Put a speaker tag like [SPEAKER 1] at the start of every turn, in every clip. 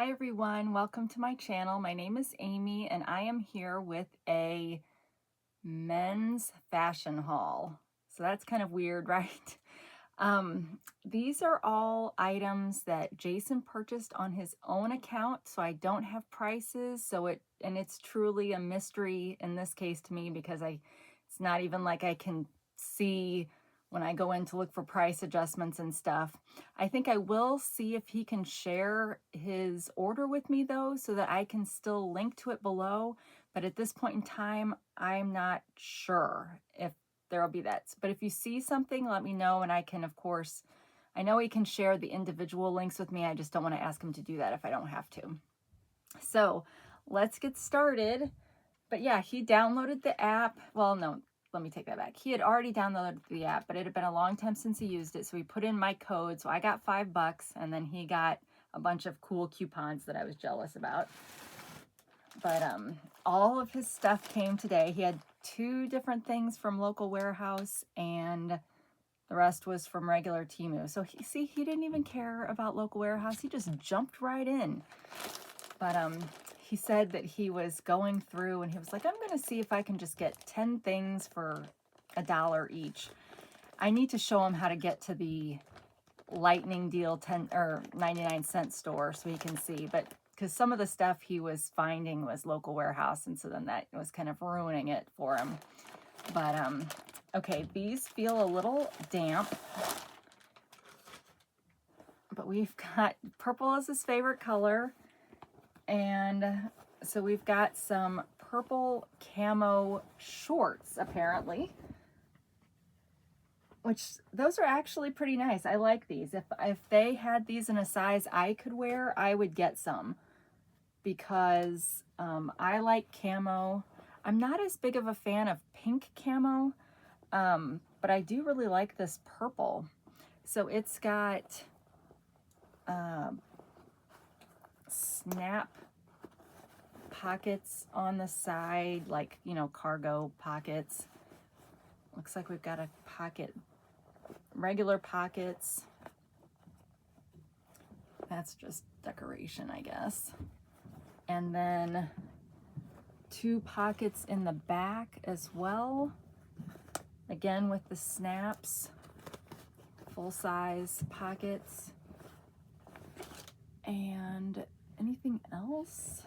[SPEAKER 1] Hi everyone, welcome to my channel. My name is Amy and I am here with a men's fashion haul. So that's kind of weird, right? These are all items that Jason purchased on his own account, so I don't have prices. It's truly a mystery in this case to me because it's not even like I can see when I go in to look for price adjustments and stuff. I think I will see if he can share his order with me though, so that I can still link to it below. But at this point in time, I'm not sure if there'll be that. But if you see something, let me know, and I can, of course, I know he can share the individual links with me. I just don't want to ask him to do that if I don't have to. So let's get started. But yeah, he downloaded the app. Well, no, let me take that back. He had already downloaded the app, but it had been a long time since he used it. So he put in my code. So I got $5 and then he got a bunch of cool coupons that I was jealous about. But all of his stuff came today. He had 2 different things from local warehouse and the rest was from regular Temu. So he didn't even care about local warehouse. He just jumped right in. But he said that he was going through and he was like, I'm going to see if I can just get 10 things for $1 each. I need to show him how to get to the lightning deal 10 or 99-cent store so he can see. But because some of the stuff he was finding was local warehouse, and so then that was kind of ruining it for him. But okay, these feel a little damp, but we've got purple is his favorite color, and so we've got some purple camo shorts apparently, which those are actually pretty nice. I like these. If they had these in a size I could wear, I would get some because I like camo. I'm not as big of a fan of pink camo, but I do really like this purple. So it's got snap pockets on the side, like, you know, cargo pockets. Looks like we've got a pocket, regular pockets. That's just decoration, I guess. And then 2 pockets in the back as well. Again, with the snaps, full-size pockets. And anything else?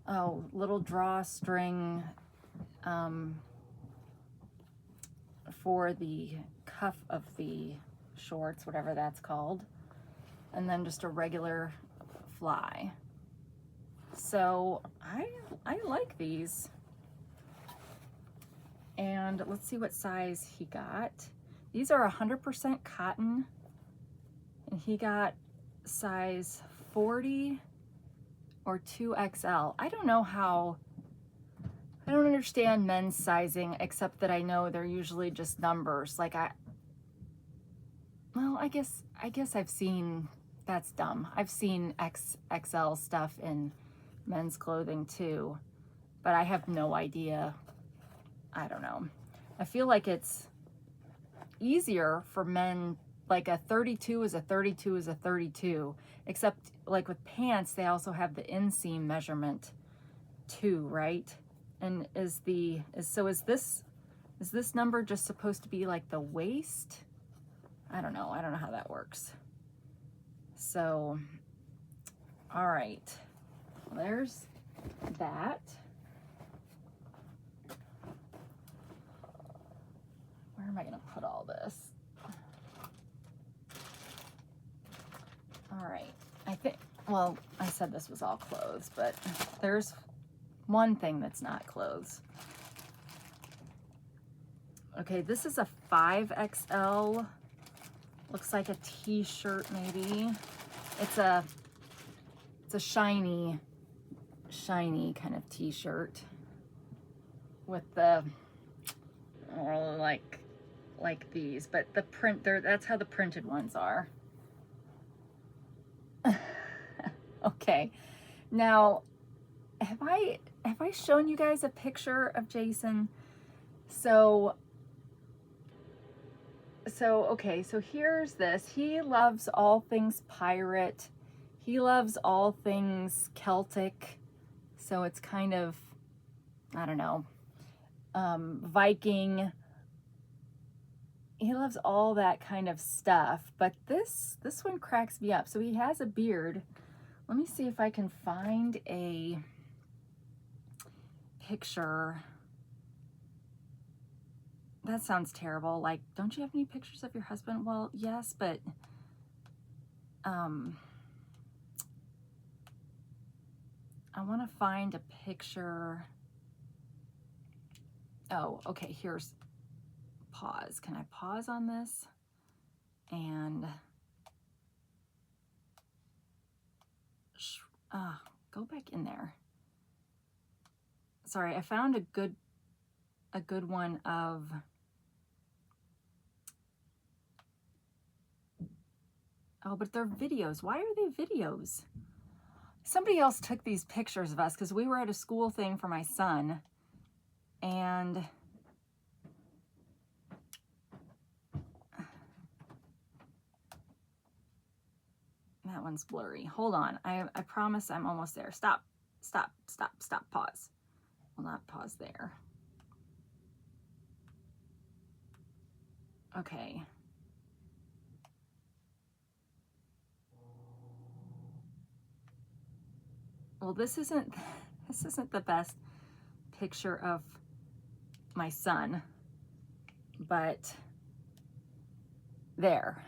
[SPEAKER 1] Oh, little drawstring for the cuff of the shorts, whatever that's called. And then just a regular fly. So I like these. And let's see what size he got. These are 100% cotton, and he got size 40 or 2XL. I don't know how, I don't understand men's sizing, except that I know they're usually just numbers. Like I guess I've seen, that's dumb. I've seen XXL stuff in men's clothing too, but I have no idea. I don't know. I feel like it's easier for men, like a 32 is a 32 is a 32, except like with pants, they also have the inseam measurement too, right? And is this number just supposed to be like the waist? I don't know how that works. So, all right, well, there's that. Where am I going to put all this? All right, I think, well, I said this was all clothes, but there's one thing that's not clothes. Okay, this is a 5XL. Looks like a t-shirt maybe. It's a shiny kind of t-shirt with the like these, but the print there, that's how the printed ones are. Okay, now have I shown you guys a picture of Jason? So okay, so here's this. He loves all things pirate. He loves all things Celtic, so it's kind of, I don't know, Viking. He loves all that kind of stuff, but this one cracks me up. So he has a beard. Let me see if I can find a picture. That sounds terrible. Like, don't you have any pictures of your husband? Well, yes, but I want to find a picture. Oh, okay, here's pause. Can I pause on this? And go back in there. Sorry, I found a good one of, oh, but they're videos. Why are they videos? Somebody else took these pictures of us because we were at a school thing for my son, and that one's blurry. Hold on. I promise I'm almost there. Stop, stop, stop, stop, pause. Well, not pause there. Okay. Well, this isn't the best picture of my son, but there.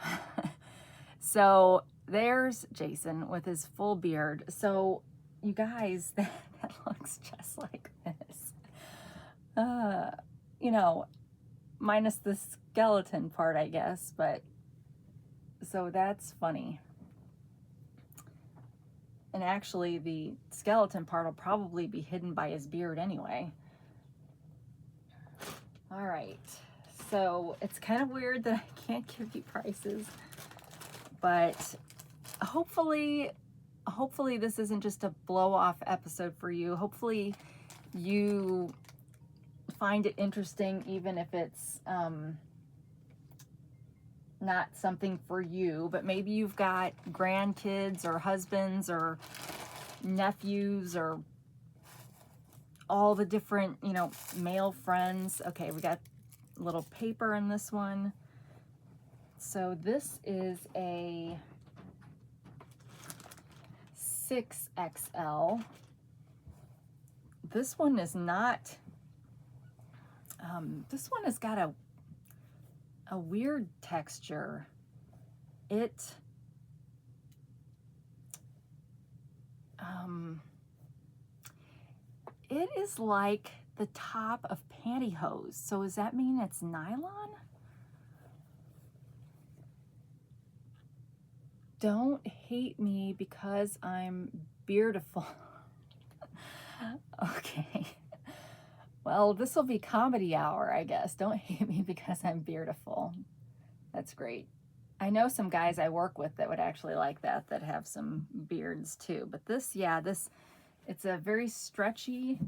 [SPEAKER 1] So there's Jason with his full beard. So you guys, that looks just like this. You know, minus the skeleton part, I guess, but so that's funny. And actually the skeleton part will probably be hidden by his beard anyway. All right, so it's kind of weird that I can't give you prices, but hopefully this isn't just a blow-off episode for you. Hopefully you find it interesting, even if it's not something for you, but maybe you've got grandkids or husbands or nephews or all the different, you know, male friends. Okay, we got a little paper in this one. So this is a 6XL. This one is not, this one has got a weird texture. It, it is like the top of pantyhose. So does that mean it's nylon? Don't hate me because I'm beautiful. Okay. Well, this will be comedy hour, I guess. Don't hate me because I'm beautiful. That's great. I know some guys I work with that would actually like that have some beards too. But this, yeah, it's a very stretchy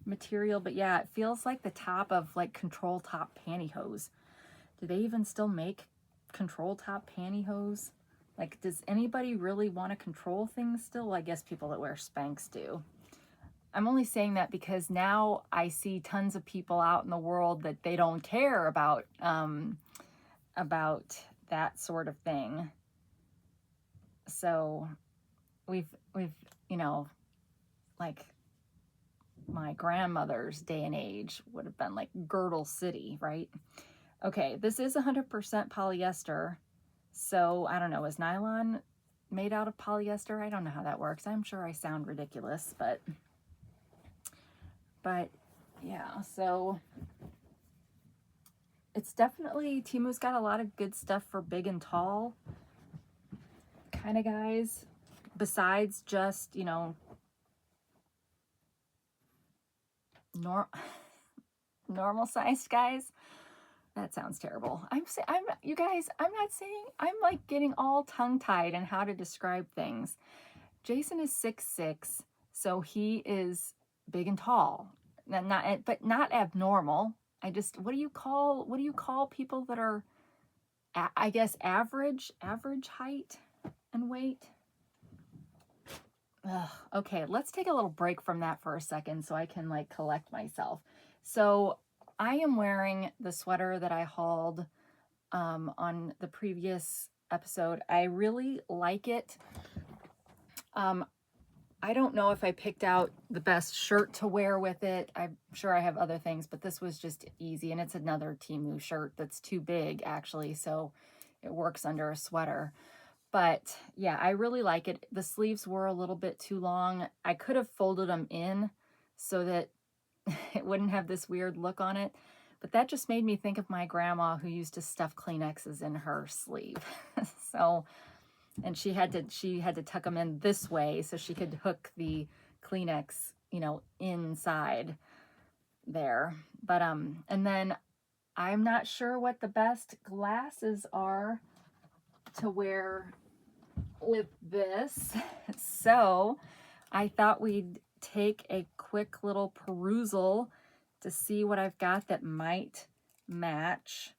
[SPEAKER 1] material, but yeah, it feels like the top of like control top pantyhose. Do they even still make control top pantyhose? Like, does anybody really want to control things still? Well, I guess people that wear Spanx do. I'm only saying that because now I see tons of people out in the world that they don't care about that sort of thing. So we've you know, like my grandmother's day and age would have been like Girdle City, right? Okay, this is 100% polyester. So I don't know, is nylon made out of polyester? I don't know how that works. I'm sure I sound ridiculous, but yeah, so it's definitely, Temu's got a lot of good stuff for big and tall kind of guys, besides just, you know, normal sized guys. That sounds terrible. You guys, I'm not saying, I'm like getting all tongue-tied in how to describe things. Jason is 6'6", so he is big and tall. But not abnormal. What do you call people that are, I guess, average height and weight? Ugh, okay, let's take a little break from that for a second so I can like collect myself. So I am wearing the sweater that I hauled on the previous episode. I really like it. I don't know if I picked out the best shirt to wear with it. I'm sure I have other things, but this was just easy. And it's another Temu shirt that's too big, actually, so it works under a sweater. But yeah, I really like it. The sleeves were a little bit too long. I could have folded them in so that it wouldn't have this weird look on it. But that just made me think of my grandma who used to stuff Kleenexes in her sleeve. So, and she had to tuck them in this way so she could hook the Kleenex, you know, inside there. But and then I'm not sure what the best glasses are to wear with this. So I thought we'd take a quick little perusal to see what I've got that might match.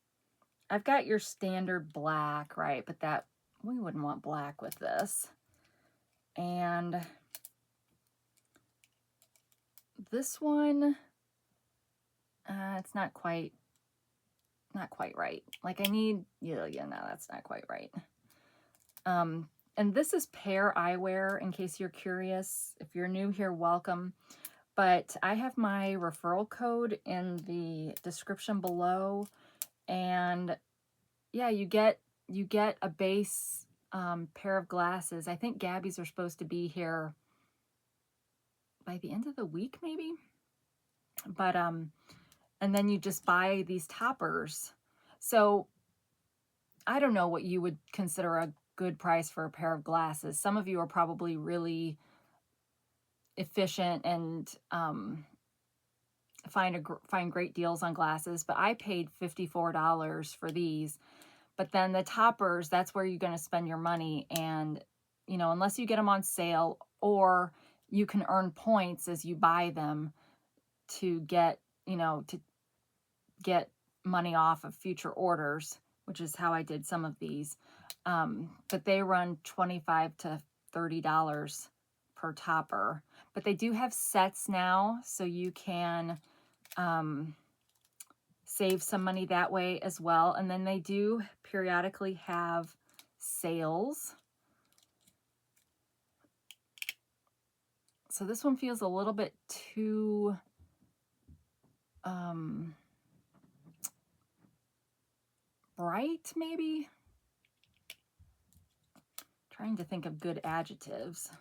[SPEAKER 1] I've got your standard black, right? But that we wouldn't want black with this. And this one, it's not quite right. Like I need, yeah, no, that's not quite right. And this is Pear Eyewear, in case you're curious. If you're new here, welcome. But I have my referral code in the description below. And yeah, you get a base pair of glasses. I think Gabby's are supposed to be here by the end of the week, maybe. But and then you just buy these toppers. So I don't know what you would consider a good price for a pair of glasses. Some of you are probably really efficient and find great deals on glasses, but I paid $54 for these. But then the toppers, that's where you're going to spend your money. And, you know, unless you get them on sale, or you can earn points as you buy them to get, you know, to get money off of future orders, which is how I did some of these. But they run $25 to $30 per topper. But they do have sets now, so you can save some money that way as well. And then they do periodically have sales. So this one feels a little bit too bright, maybe. Trying to think of good adjectives.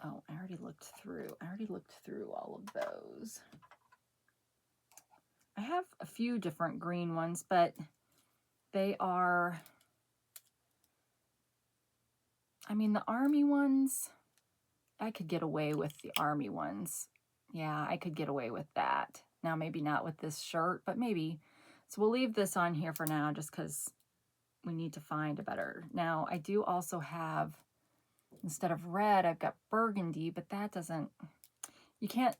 [SPEAKER 1] Oh, I already looked through all of those. I have a few different green ones, but they are, I mean, the army ones, I could get away with the army ones. Yeah, I could get away with that. Now, maybe not with this shirt, but maybe. So we'll leave this on here for now just because we need to find a better. Now, I do also have, instead of red, I've got burgundy, but that doesn't, you can't,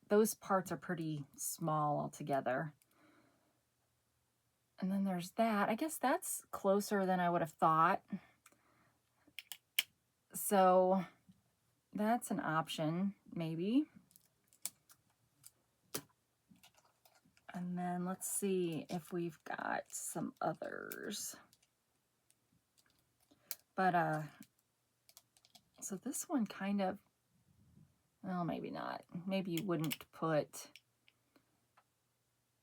[SPEAKER 1] those parts are pretty small altogether. And then there's that. I guess that's closer than I would have thought. So that's an option, maybe. And then let's see if we've got some others. But, so this one kind of, well, maybe not. Maybe you wouldn't put,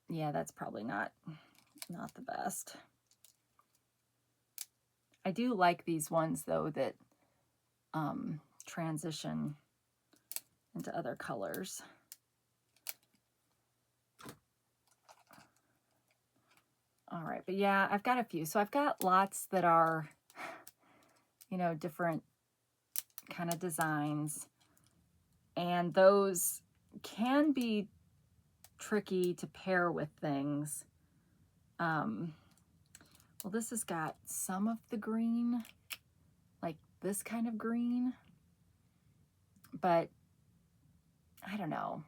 [SPEAKER 1] yeah, that's probably not the best. I do like these ones, though, that transition into other colors. All right, but yeah, I've got a few. So I've got lots that are, you know, different kind of designs. And those can be tricky to pair with things. Well, this has got some of the green, like this kind of green, but I don't know.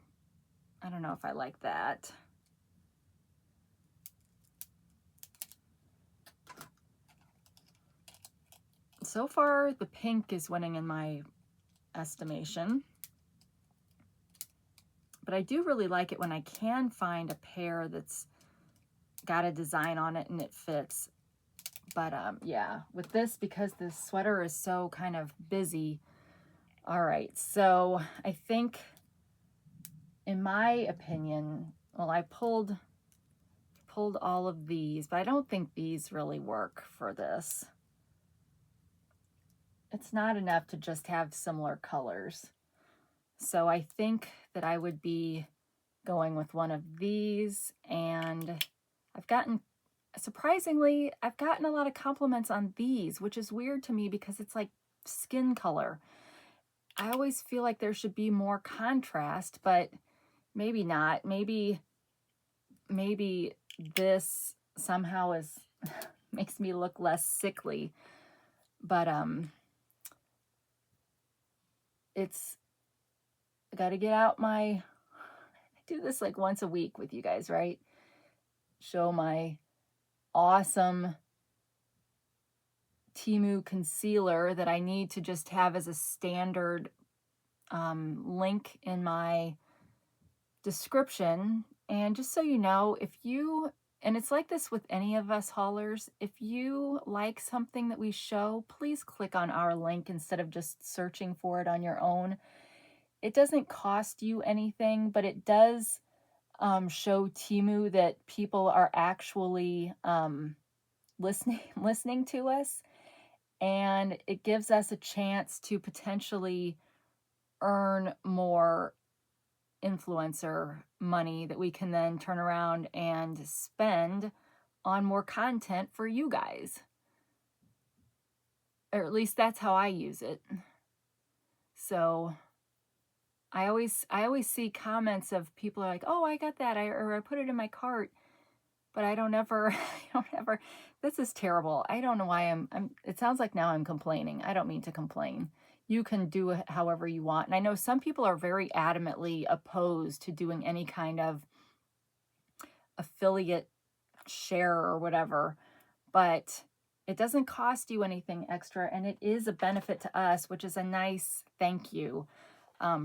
[SPEAKER 1] I don't know if I like that. so far the pink is winning in my estimation. But I do really like it when I can find a pair that's got a design on it and it fits. But yeah, with this, because this sweater is so kind of busy. All right, so I think, in my opinion, well, I pulled all of these, but I don't think these really work for this. It's not enough to just have similar colors. So I think that I would be going with one of these, and surprisingly, I've gotten a lot of compliments on these, which is weird to me because it's like skin color. I always feel like there should be more contrast, but maybe not. Maybe this somehow makes me look less sickly. But it's got to get out I do this like once a week with you guys, right? Show my awesome Temu concealer that I need to just have as a standard link in my description. And just so you know, and it's like this with any of us haulers, if you like something that we show, please click on our link instead of just searching for it on your own. It doesn't cost you anything, but it does show Temu that people are actually listening to us, and it gives us a chance to potentially earn more influencer money that we can then turn around and spend on more content for you guys. Or at least that's how I use it. So I always see comments of people are like, "Oh, I got that," or I put it in my cart, but I don't ever, this is terrible. I don't know why it sounds like now I'm complaining. I don't mean to complain. You can do it however you want. And I know some people are very adamantly opposed to doing any kind of affiliate share or whatever, but it doesn't cost you anything extra, and it is a benefit to us, which is a nice thank you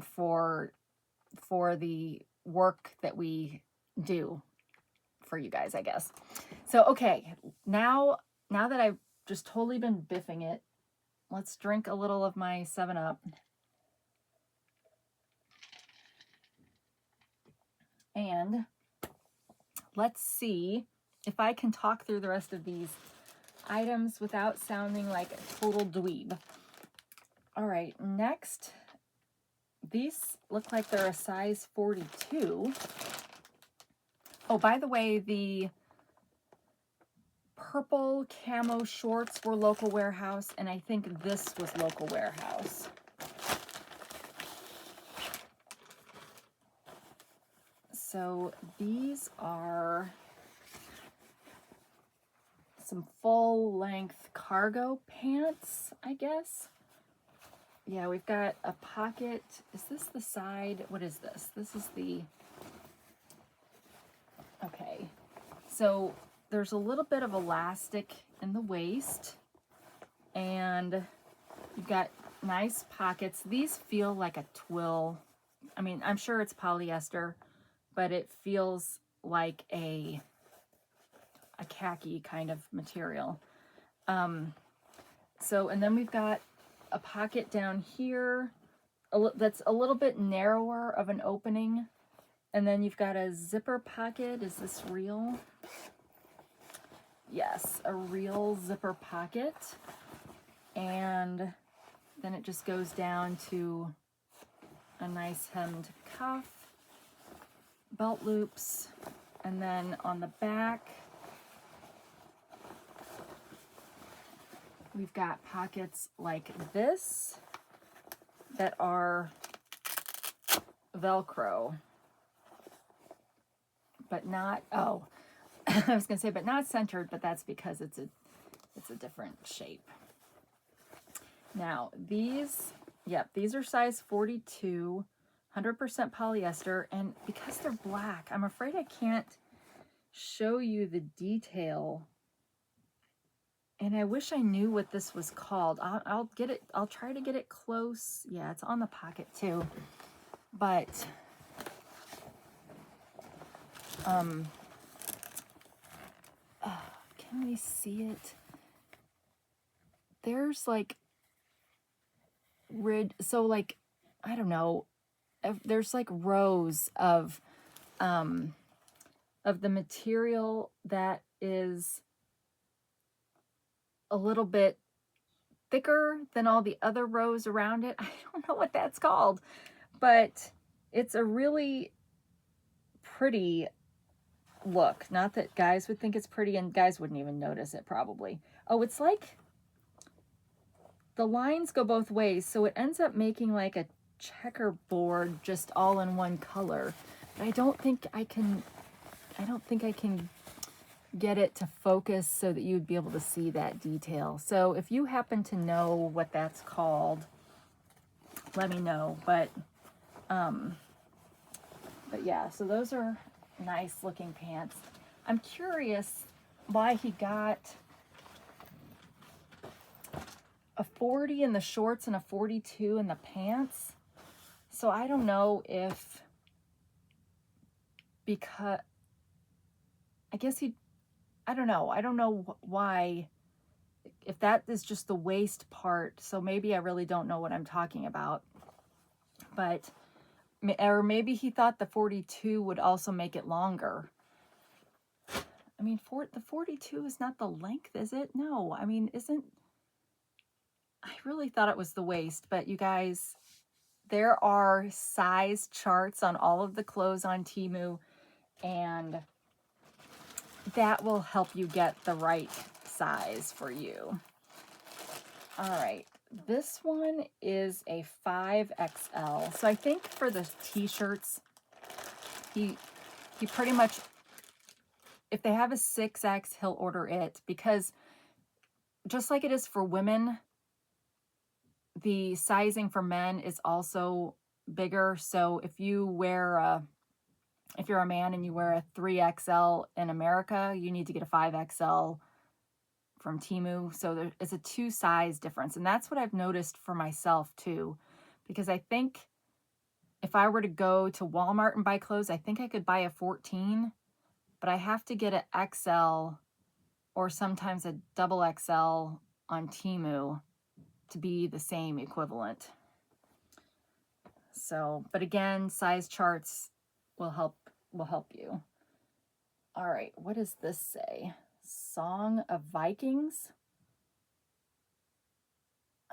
[SPEAKER 1] for the work that we do for you guys, I guess. So, okay, now that I've just totally been biffing it, let's drink a little of my 7-Up. And let's see if I can talk through the rest of these items without sounding like a total dweeb. All right, next, these look like they're a size 42. Oh, by the way, the purple camo shorts were local warehouse, and I think this was local warehouse. So these are some full-length cargo pants, I guess. Yeah, we've got a pocket. Is this the side? What is this? This is the... Okay. So there's a little bit of elastic in the waist, and you've got nice pockets. These feel like a twill. I mean, I'm sure it's polyester, but it feels like a khaki kind of material. So, and then we've got a pocket down here that's a little bit narrower of an opening. And then you've got a zipper pocket. Is this real? Yes, a real zipper pocket. And then it just goes down to a nice hemmed cuff, belt loops, and then on the back, we've got pockets like this that are Velcro, but not, oh, I was gonna say, but not centered, but that's because it's a different shape. Now, these are size 42, 100% polyester, and because they're black, I'm afraid I can't show you the detail And I wish I knew what this was called. I'll get it. I'll try to get it close. Yeah, it's on the pocket too. But can we see it? There's like so like, I don't know. There's like rows of the material that is a little bit thicker than all the other rows around it. I don't know what that's called, but it's a really pretty look. Not that guys would think it's pretty, and guys wouldn't even notice it probably. Oh, it's like the lines go both ways, so it ends up making like a checkerboard just all in one color. But I don't think I can get it to focus so that you'd be able to see that detail. So if you happen to know what that's called, let me know. But yeah, so those are nice looking pants. I'm curious why he got a 40 in the shorts and a 42 in the pants. So I don't know if, because I guess I don't know why, if that is just the waist part. So maybe I really don't know what I'm talking about. But, or maybe he thought the 42 would also make it longer. I mean, the 42 is not the length, is it? No, I mean, I really thought it was the waist, but you guys, there are size charts on all of the clothes on Temu, and that will help you get the right size for you. All right, this one is a 5XL. So I think for the t-shirts, he pretty much, if they have a 6X, he'll order it, because just like it is for women, the sizing for men is also bigger. So if you wear if you're a man and you wear a 3XL in America, you need to get a 5XL from Temu. So it's a 2 size difference. And that's what I've noticed for myself too, because I think if I were to go to Walmart and buy clothes, I think I could buy a 14, but I have to get an XL or sometimes a double XL on Temu to be the same equivalent. So, but again, size charts will help you. All right, what does this say? Song of Vikings.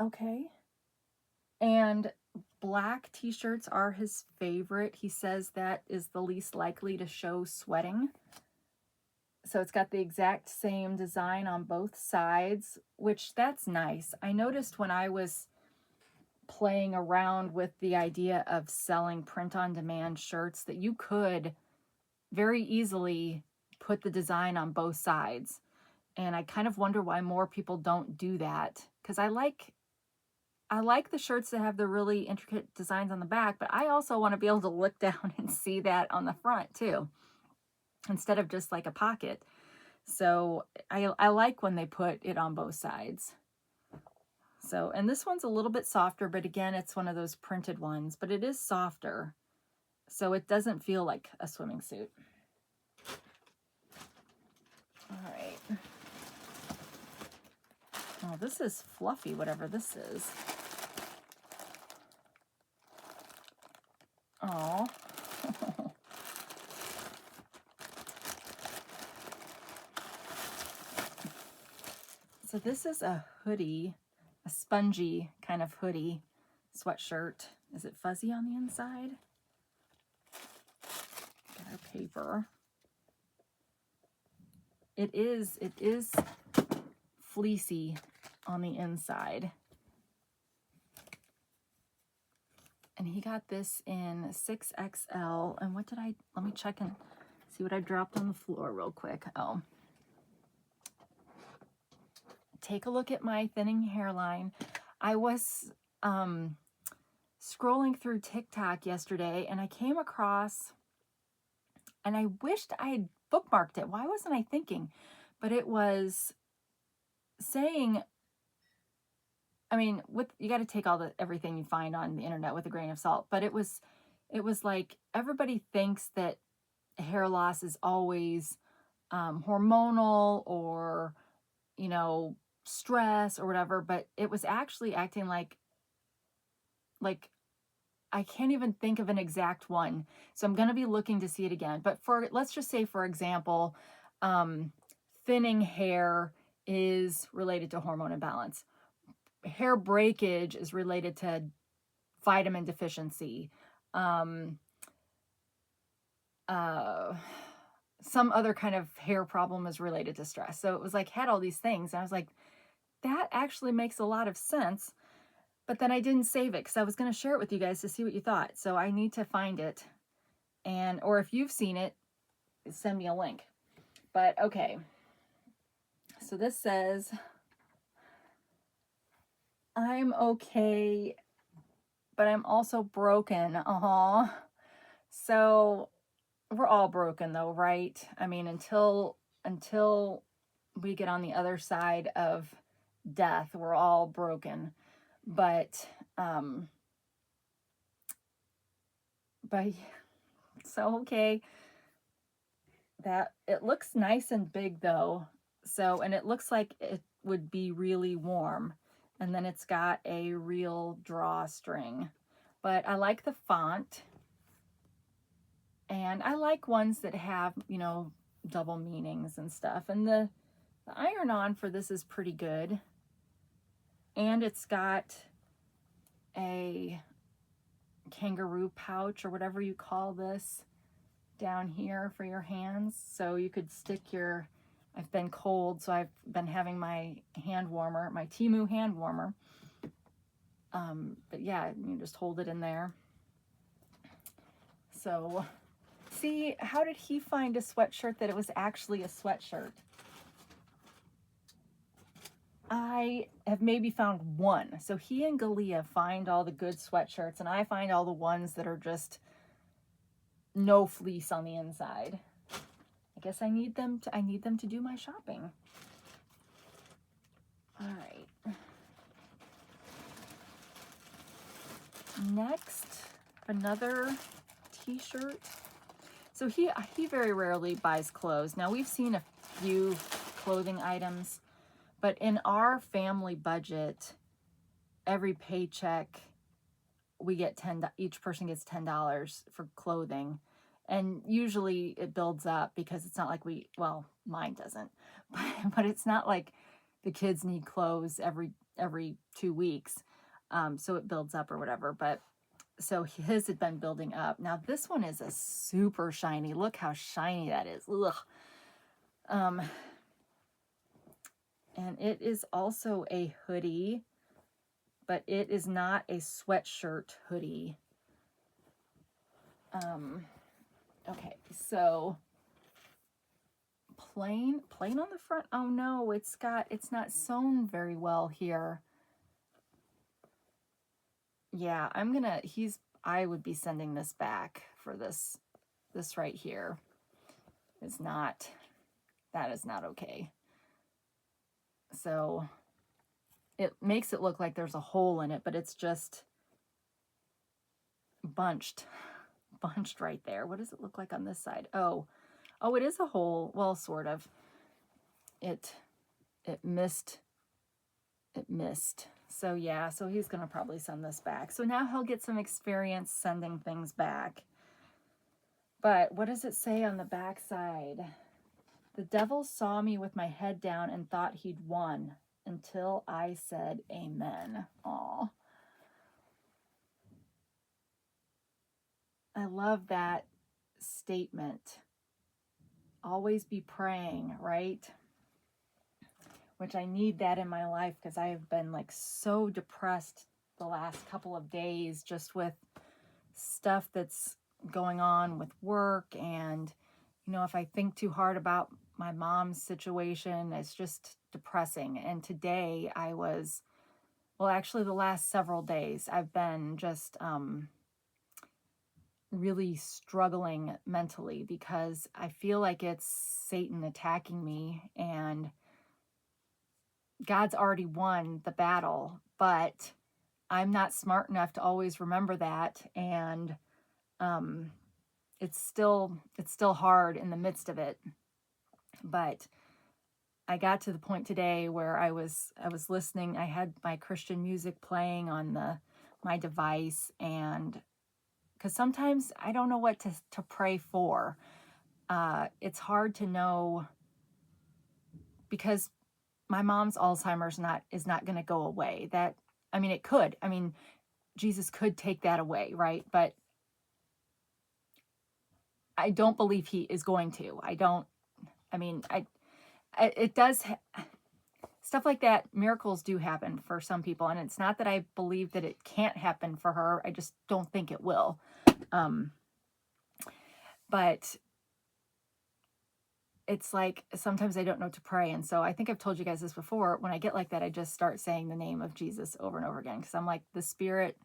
[SPEAKER 1] Okay. And black t-shirts are his favorite. He says that is the least likely to show sweating. So it's got the exact same design on both sides, which that's nice. I noticed when I was playing around with the idea of selling print-on-demand shirts that you could very easily put the design on both sides. And I kind of wonder why more people don't do that, because I like the shirts that have the really intricate designs on the back, but I also want to be able to look down and see that on the front too, instead of just like a pocket. So I like when they put it on both sides. So, and this one's a little bit softer, but again, it's one of those printed ones, but it is softer. So it doesn't feel like a swimming suit. All right. Oh, this is fluffy, whatever this is. Oh. So this is a hoodie, a spongy kind of hoodie, sweatshirt. Is it fuzzy on the inside? Got our paper. It is fleecy on the inside. And he got this in 6XL. And what did let me check and see what I dropped on the floor real quick. Oh. Take a look at my thinning hairline. I was scrolling through TikTok yesterday and I came across, and I wished I had bookmarked it. Why wasn't I thinking? But it was saying, I mean, you got to take everything you find on the internet with a grain of salt, but it was like everybody thinks that hair loss is always hormonal or, you know, stress or whatever, but it was actually acting like I can't even think of an exact one. So I'm going to be looking to see it again. But let's just say, for example, um, thinning hair is related to hormone imbalance. Hair breakage is related to vitamin deficiency. Um, uh, some other kind of hair problem is related to stress. So it was like, had all these things. And I was like, that actually makes a lot of sense. But then I didn't save it because I was going to share it with you guys to see what you thought. So I need to find it. Or if you've seen it, send me a link. But okay. So this says, I'm okay, but I'm also broken. So we're all broken though, right? I mean, until we get on the other side of death, we're all broken. But so okay. That it looks nice and big though. So, and it looks like it would be really warm. And then it's got a real drawstring. But I like the font. And I like ones that have, you know, double meanings and stuff. And the iron-on for this is pretty good. And it's got a kangaroo pouch or whatever you call this down here for your hands. So you could stick I've been cold, so I've been having my hand warmer, my Temu hand warmer. But yeah, you just hold it in there. So, see, how did he find a sweatshirt that it was actually a sweatshirt? I have maybe found one. So he and Galia find all the good sweatshirts, and I find all the ones that are just no fleece on the inside. I guess I need them to do my shopping. All right. Next, another t-shirt. So he very rarely buys clothes. Now we've seen a few clothing items, but in our family budget, every paycheck we get each person gets $10 for clothing. And usually it builds up because it's not like well, mine doesn't, but it's not like the kids need clothes every 2 weeks. So it builds up or whatever, but so his had been building up. Now this one is a super shiny. Look how shiny that is. Ugh. And it is also a hoodie, but it is not a sweatshirt hoodie. Okay, so plain on the front. Oh no, it's not sewn very well here. Yeah, I would be sending this back for this right here. That is not okay. So it makes it look like there's a hole in it, but it's just bunched right there. What does it look like on this side? Oh, it is a hole. Well, sort of. It missed. So yeah, so he's going to probably send this back. So now he'll get some experience sending things back. But what does it say on the back side? The devil saw me with my head down and thought he'd won until I said amen. Aw. I love that statement. Always be praying, right? Which I need that in my life because I have been like so depressed the last couple of days just with stuff that's going on with work. And, you know, if I think too hard about my mom's situation, it's just depressing. And today actually the last several days, I've been just really struggling mentally because I feel like it's Satan attacking me, and God's already won the battle, but I'm not smart enough to always remember that. And um, it's still hard in the midst of it. But I got to the point today where I was listening. I had my Christian music playing on my device, and because sometimes I don't know what to pray for. It's hard to know because my mom's Alzheimer's is not going to go away. That, I mean, it could. I mean, Jesus could take that away, right? But I don't believe he is going to. I don't. I mean, it does stuff like that. Miracles do happen for some people, and it's not that I believe that it can't happen for her. I just don't think it will. But it's like sometimes I don't know what to pray. And so I think I've told you guys this before. When I get like that, I just start saying the name of Jesus over and over again, because I'm like, the Spirit,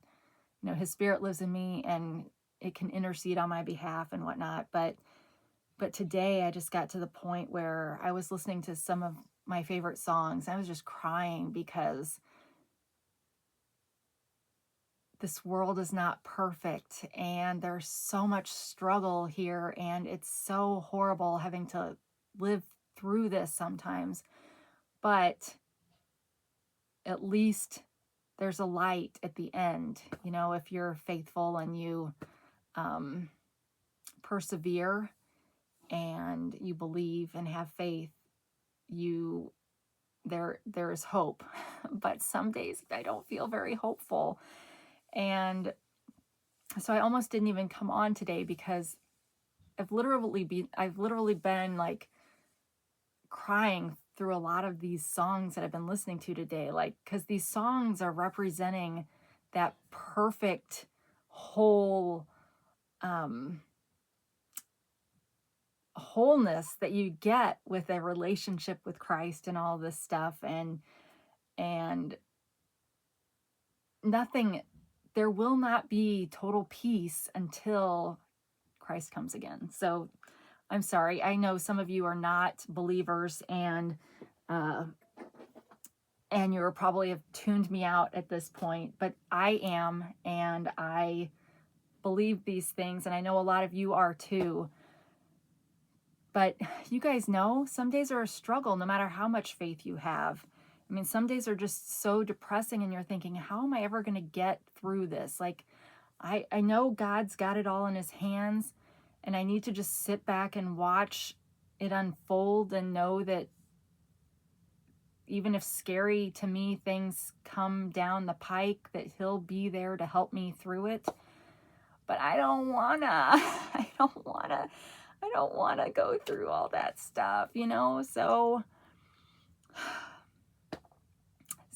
[SPEAKER 1] his Spirit lives in me and it can intercede on my behalf and whatnot. But today I just got to the point where I was listening to some of my favorite songs. I was just crying because this world is not perfect and there's so much struggle here, and it's so horrible having to live through this sometimes. But at least there's a light at the end, if you're faithful and you persevere and you believe and have faith, there's hope. But some days I don't feel very hopeful. And so I almost didn't even come on today because I've literally been like crying through a lot of these songs that I've been listening to today, like, because these songs are representing that perfect whole wholeness that you get with a relationship with Christ and all this stuff. And nothing, there will not be total peace until Christ comes again. So I'm sorry. I know some of you are not believers, and you probably have tuned me out at this point, but I am, and I believe these things, and I know a lot of you are too. But you guys know some days are a struggle no matter how much faith you have. I mean, some days are just so depressing and you're thinking, how am I ever going to get through this? Like, I know God's got it all in his hands, and I need to just sit back and watch it unfold and know that even if scary to me things come down the pike, that he'll be there to help me through it. But I don't wanna. I don't wanna go through all that stuff, So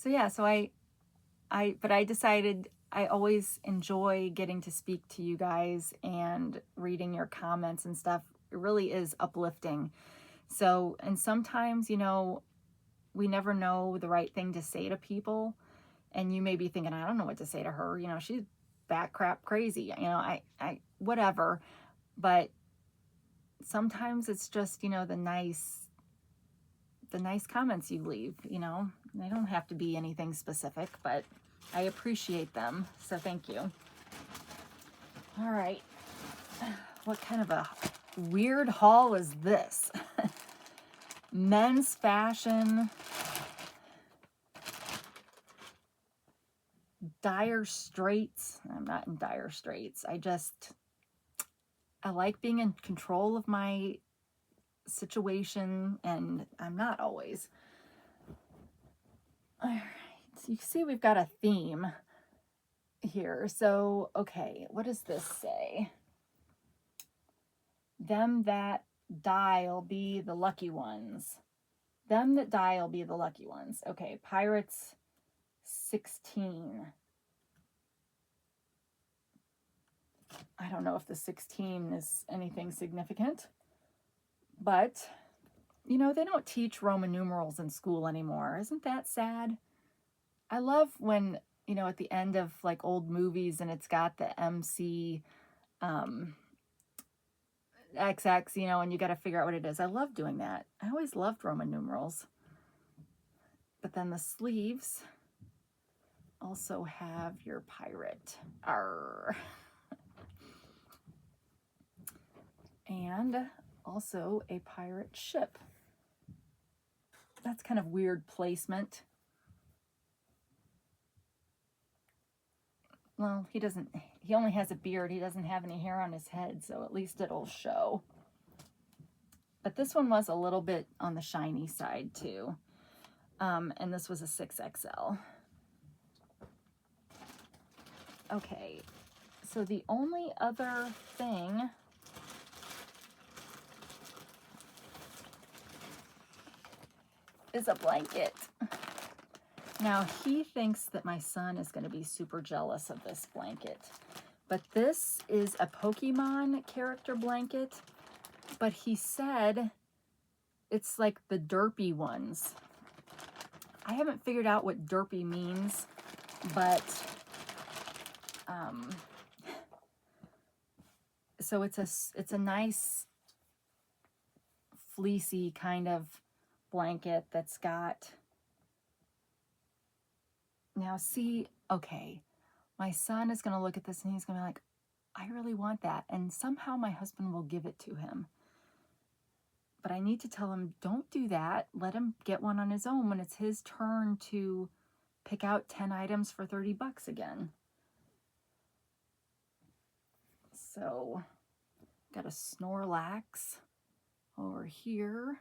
[SPEAKER 1] yeah, so but I decided I always enjoy getting to speak to you guys and reading your comments and stuff. It really is uplifting. So, and sometimes, we never know the right thing to say to people. And you may be thinking, I don't know what to say to her. She's bat crap crazy. I whatever. But sometimes it's just, the nice comments you leave, They don't have to be anything specific, but I appreciate them. So thank you. All right. What kind of a weird haul is this? Men's fashion. Dire straits. I'm not in dire straits. I like being in control of my situation, and I'm not always. All right. So you see we've got a theme here. So, okay, what does this say? Them that die'll be the lucky ones. Them that die'll be the lucky ones. Okay, Pirates 16. I don't know if the 16 is anything significant, but, they don't teach Roman numerals in school anymore. Isn't that sad? I love when, at the end of like old movies and it's got the MC XX, and you got to figure out what it is. I love doing that. I always loved Roman numerals. But then the sleeves also have your pirate. Arr. And also a pirate ship. That's kind of weird placement. Well, he only has a beard. He doesn't have any hair on his head, so at least it'll show. But this one was a little bit on the shiny side too. And this was a 6XL. Okay, so the only other thing is a blanket. Now, he thinks that my son is going to be super jealous of this blanket. But this is a Pokemon character blanket. But he said it's like the derpy ones. I haven't figured out what derpy means, but so it's a nice fleecy kind of blanket that's got, now see, okay, my son is going to look at this and he's going to be like, I really want that. And somehow my husband will give it to him. But I need to tell him, don't do that. Let him get one on his own when it's his turn to pick out 10 items for 30 bucks again. So, got a Snorlax over here.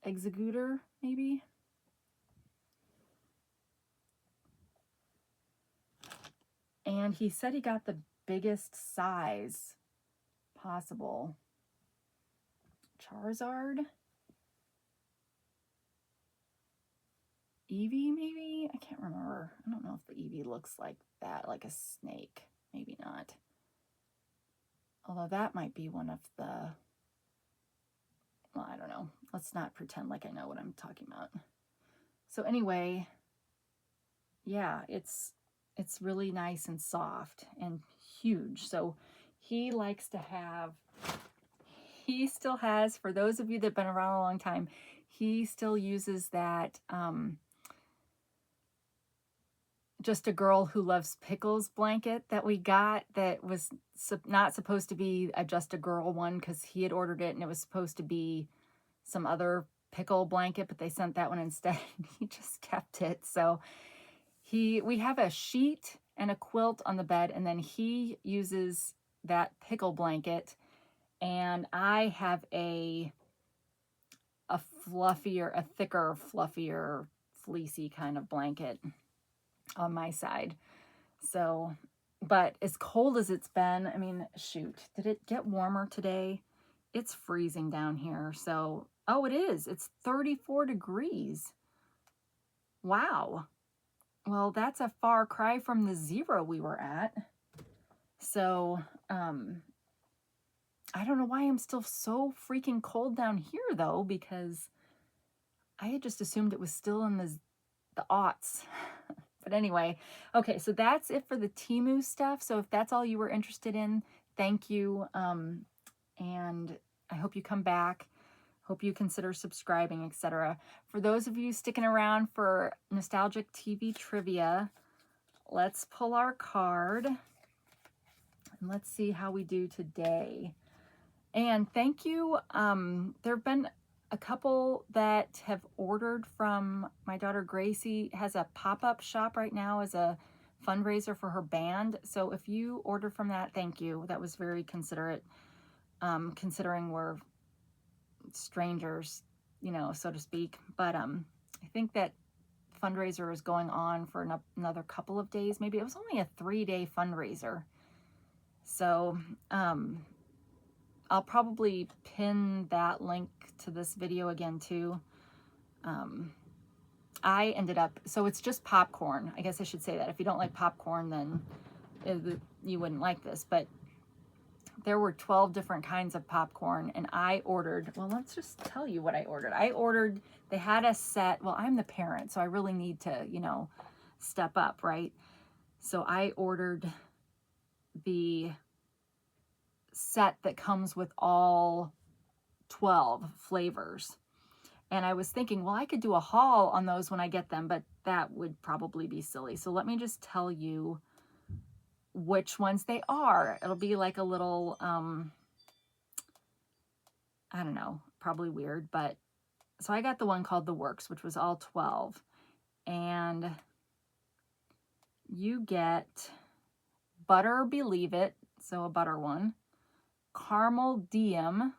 [SPEAKER 1] Executor, maybe? And he said he got the biggest size possible. Charizard? Eevee, maybe? I can't remember. I don't know if the Eevee looks like that, like a snake. Maybe not. Although that might be one of the... Well, I don't know. Let's not pretend like I know what I'm talking about. So anyway, yeah, it's really nice and soft and huge. So he likes to have... He still has, for those of you that have been around a long time, he still uses that Just a Girl Who Loves Pickles blanket that we got that was not supposed to be a Just a Girl one because he had ordered it and it was supposed to be some other pickle blanket, but they sent that one instead. He just kept it. So we have a sheet and a quilt on the bed, and then he uses that pickle blanket, and I have a thicker, fluffier, fleecy kind of blanket on my side. So, but as cold as it's been, I mean, shoot, did it get warmer today? It's freezing down here. So, oh, it is. It's 34 degrees. Wow. Well, that's a far cry from the 0 we were at. So, I don't know why I'm still so freaking cold down here, though, because I had just assumed it was still in the aughts. But anyway, okay, so that's it for the Temu stuff. So if that's all you were interested in, thank you. And I hope you come back. Hope you consider subscribing, etc. For those of you sticking around for nostalgic TV trivia, let's pull our card. And let's see how we do today. And thank you. There have been a couple that have ordered from my daughter Gracie. Has a pop-up shop right now as a fundraiser for her band. So if you order from that, thank you. That was very considerate, considering we're strangers, you know, so to speak. But I think that fundraiser is going on for another couple of days. Maybe it was only a 3-day fundraiser. So I'll probably pin that link to this video again too. I ended up, so it's just popcorn. I guess I should say that. If you don't like popcorn, then you wouldn't like this. But there were 12 different kinds of popcorn, and I ordered, well, let's just tell you what I ordered. They had a set. Well, I'm the parent, so I really need to, you know, step up, right? So I ordered the set that comes with all 12 flavors. And I was thinking, well, I could do a haul on those when I get them, but that would probably be silly. So let me just tell you which ones they are. It'll be like a little, I don't know, probably weird, but so I got the one called The Works, which was all 12. And you get Butter Believe It, so a butter one, Caramel Diem,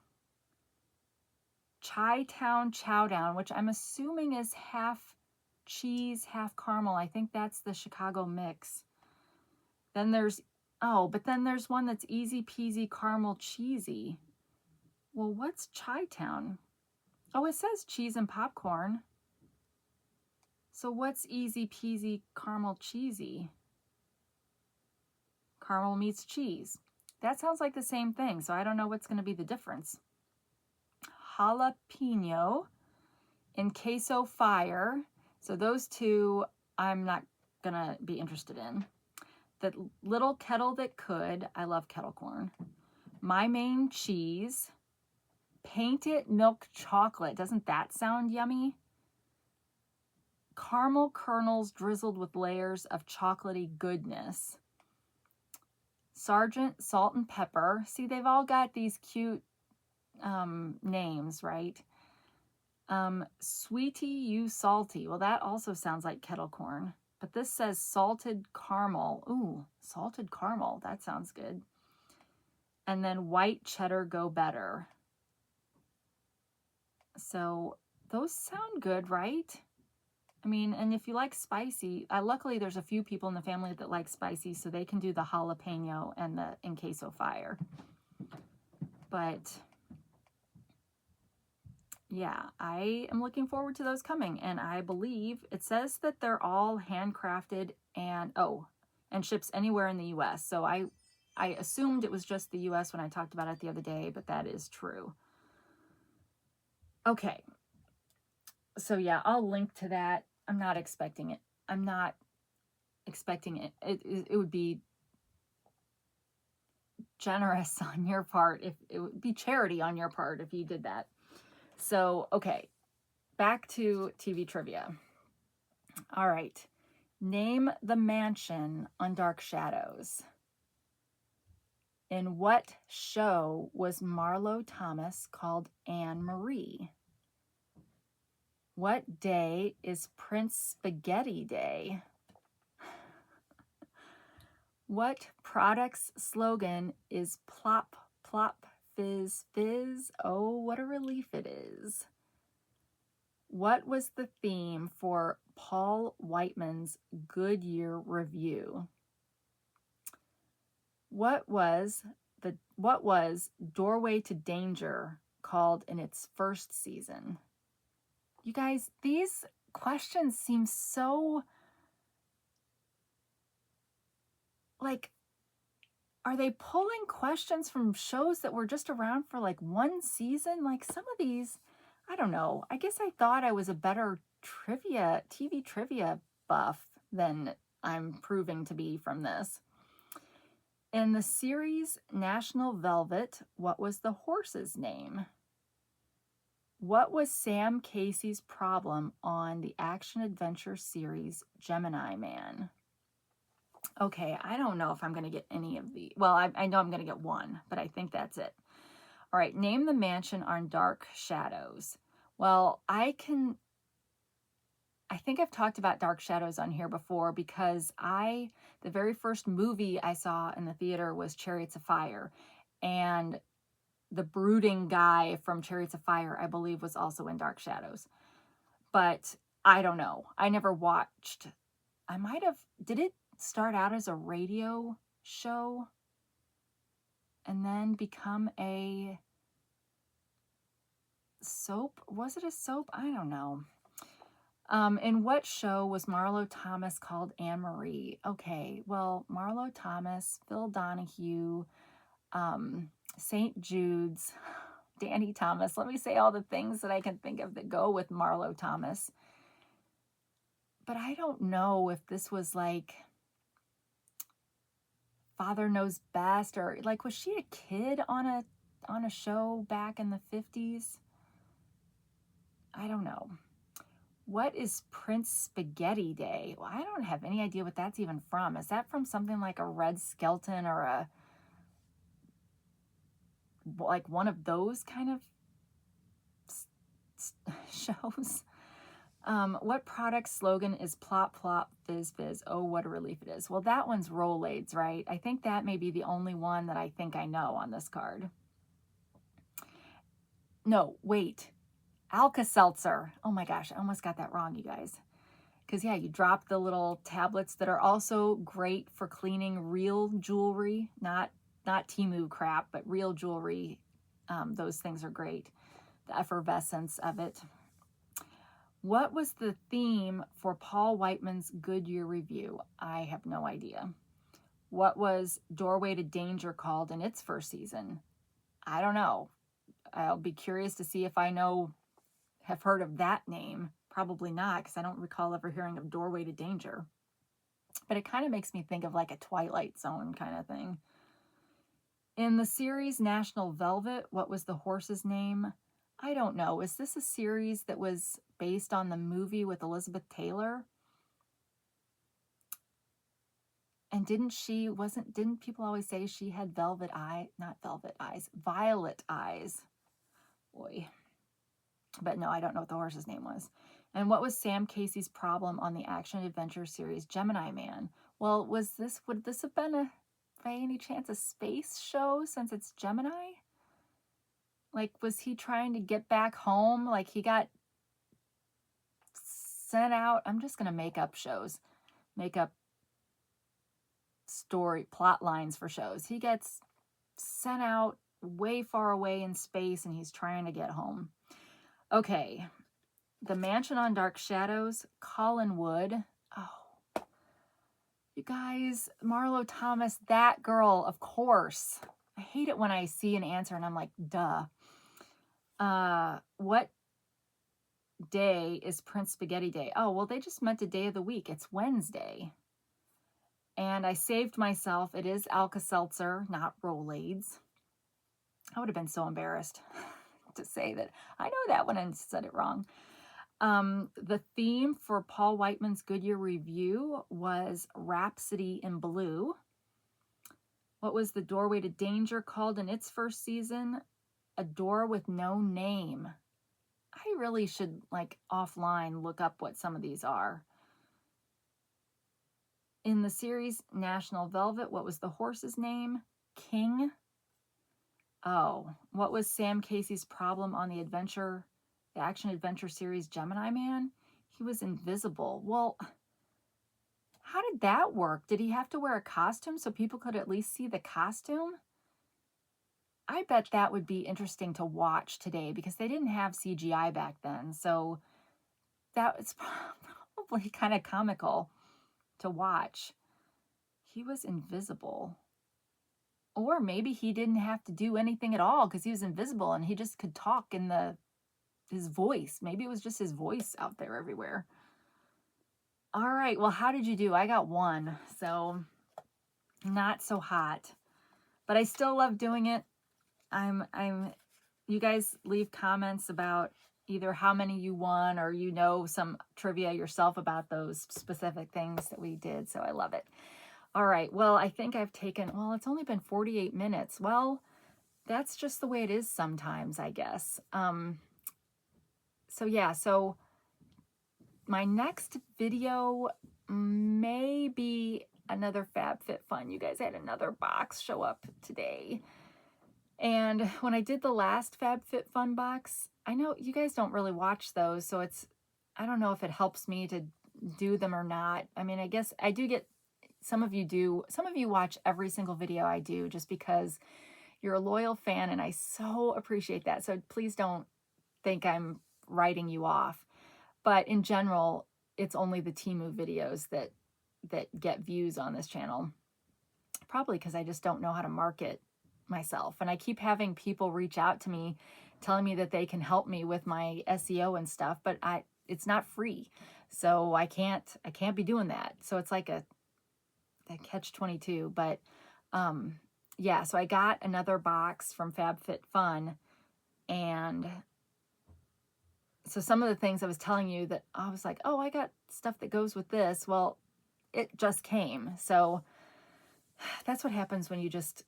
[SPEAKER 1] Chi-Town Chowdown, which I'm assuming is half cheese, half caramel. I think that's the Chicago mix. Then there's, oh, but then there's one that's Easy Peasy Caramel Cheesy. Well, what's Chi-Town? Oh, it says cheese and popcorn. So what's Easy Peasy Caramel Cheesy? Caramel meets cheese. That sounds like the same thing, so I don't know what's going to be the difference. Jalapeno and Queso Fire. So those two I'm not going to be interested in. The Little Kettle That Could. I love kettle corn. My Main Cheese. Paint It Milk Chocolate. Doesn't that sound yummy? Caramel kernels drizzled with layers of chocolatey goodness. Sergeant Salt and Pepper. See, they've all got these cute names, right? Sweetie You Salty. Well, that also sounds like kettle corn. But this says salted caramel. Ooh, salted caramel. That sounds good. And then white cheddar Go Better. So those sound good, right? I mean, and if you like spicy, luckily there's a few people in the family that like spicy, so they can do the jalapeno and the in queso fire. But yeah, I am looking forward to those coming, and I believe it says that they're all handcrafted and ships anywhere in the US. So I assumed it was just the US when I talked about it the other day, but that is true. Okay. So yeah, I'll link to that. I'm not expecting it. I'm not expecting it. It would be generous on your part, if it would be charity on your part if you did that. So, okay, back to TV trivia. All right. Name the mansion on Dark Shadows. In what show was Marlo Thomas called Anne Marie? What day is Prince Spaghetti Day? What product's slogan is plop, plop, fizz, fizz? Oh, what a relief it is. What was the theme for Paul Whiteman's Goodyear Review? What was Doorway to Danger called in its first season? You guys, these questions seem so like, are they pulling questions from shows that were just around for like one season? Like some of these, I don't know. I guess I thought I was a better TV trivia buff than I'm proving to be from this. In the series National Velvet, what was the horse's name? What was Sam Casey's problem on the action-adventure series Gemini Man? Okay, I don't know if I'm going to get any of the... Well, I know I'm going to get one, but I think that's it. All right, name the mansion on Dark Shadows. Well, I think I've talked about Dark Shadows on here before because the very first movie I saw in the theater was Chariots of Fire. And the brooding guy from Chariots of Fire, I believe, was also in Dark Shadows. But I don't know. I never watched. I might have. Did it start out as a radio show and then become a soap? Was it a soap? I don't know. In what show was Marlo Thomas called Anne Marie? Okay, well, Marlo Thomas, Phil Donahue, St. Jude's, Danny Thomas. Let me say all the things that I can think of that go with Marlo Thomas. But I don't know if this was like Father Knows Best, or like, was she a kid on a show back in the 50s? I don't know. What is Prince Spaghetti Day? Well, I don't have any idea what that's even from. Is that from something like a Red Skelton or like one of those kind of shows? What product slogan is plop plop fizz fizz? Oh, what a relief it is. Well, that one's Rolaids, right? I think that may be the only one that I think I know on this card. No, wait. Alka-Seltzer. Oh my gosh, I almost got that wrong, you guys. Because yeah, you drop the little tablets that are also great for cleaning real jewelry, not Temu crap, but real jewelry. Those things are great. The effervescence of it. What was the theme for Paul Whiteman's Goodyear review? I have no idea. What was Doorway to Danger called in its first season? I don't know. I'll be curious to see if I have heard of that name. Probably not, because I don't recall ever hearing of Doorway to Danger. But it kind of makes me think of like a Twilight Zone kind of thing. In the series National Velvet, what was the horse's name? I don't know. Is this a series that was based on the movie with Elizabeth Taylor? And didn't people always say she had violet eyes? Boy. But no, I don't know what the horse's name was. And what was Sam Casey's problem on the action adventure series Gemini Man? Well, would this have been by any chance a space show since it's Gemini? Like, was he trying to get back home? Like, he got sent out. I'm just going to make up story plot lines for shows. He gets sent out way far away in space and he's trying to get home. Okay. The Mansion on Dark Shadows, Collinwood. Oh, you guys, Marlo Thomas, that girl, of course. I hate it when I see an answer and I'm like, duh. What day is Prince Spaghetti Day? Oh, well, they just meant a day of the week. It's Wednesday. And I saved myself. It is Alka-Seltzer, not Rolaids. I would have been so embarrassed to say that I know that one and said it wrong. The theme for Paul Whiteman's Goodyear review was Rhapsody in Blue. What was the Doorway to Danger called in its first season? A Door with No Name. I really should, like, offline look up what some of these are. In the series National Velvet, what was the horse's name? King. Oh, what was Sam Casey's problem on the action-adventure series Gemini Man? He was invisible. Well, how did that work? Did he have to wear a costume so people could at least see the costume? I bet that would be interesting to watch today because they didn't have CGI back then. So that was probably kind of comical to watch. He was invisible. Or maybe he didn't have to do anything at all because he was invisible and he just could talk in his voice. Maybe it was just his voice out there everywhere. All right, well, how did you do? I got 1, so not so hot. But I still love doing it. You guys leave comments about either how many you won or some trivia yourself about those specific things that we did. So I love it. All right. Well, I think I've it's only been 48 minutes. Well, that's just the way it is sometimes, I guess. So my next video may be another FabFitFun. You guys had another box show up today. And when I did the last FabFitFun box, I know you guys don't really watch those, so I don't know if it helps me to do them or not. I mean, I guess I do get, some of you do, some of you watch every single video I do just because you're a loyal fan, and I so appreciate that. So please don't think I'm writing you off. But in general, it's only the Temu videos that get views on this channel. Probably because I just don't know how to market myself. And I keep having people reach out to me telling me that they can help me with my SEO and stuff, but it's not free. So I can't be doing that. So it's like a catch-22. But yeah, so I got another box from FabFitFun, and So some of the things I was telling you that I was like, oh, I got stuff that goes with this. Well, it just came. So that's what happens when you just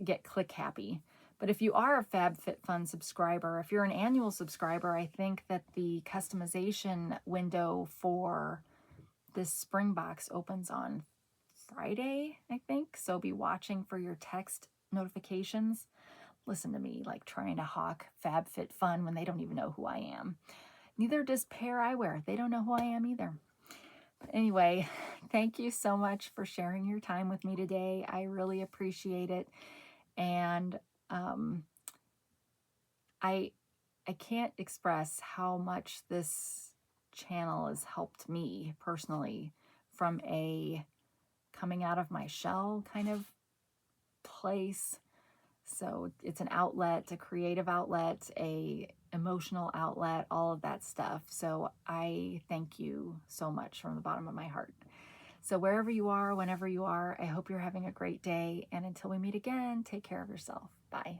[SPEAKER 1] get click happy. But if you are a FabFitFun subscriber, if you're an annual subscriber, I think that the customization window for this spring box opens on Friday, I think. So be watching for your text notifications. Listen to me, like trying to hawk FabFitFun when they don't even know who I am. Neither does Pair Eyewear. They don't know who I am either. But anyway, thank you so much for sharing your time with me today. I really appreciate it. And I can't express how much this channel has helped me personally from a coming out of my shell kind of place. So it's an outlet, a creative outlet, a emotional outlet, all of that stuff. So I thank you so much from the bottom of my heart. So wherever you are, whenever you are, I hope you're having a great day. And until we meet again, take care of yourself. Bye.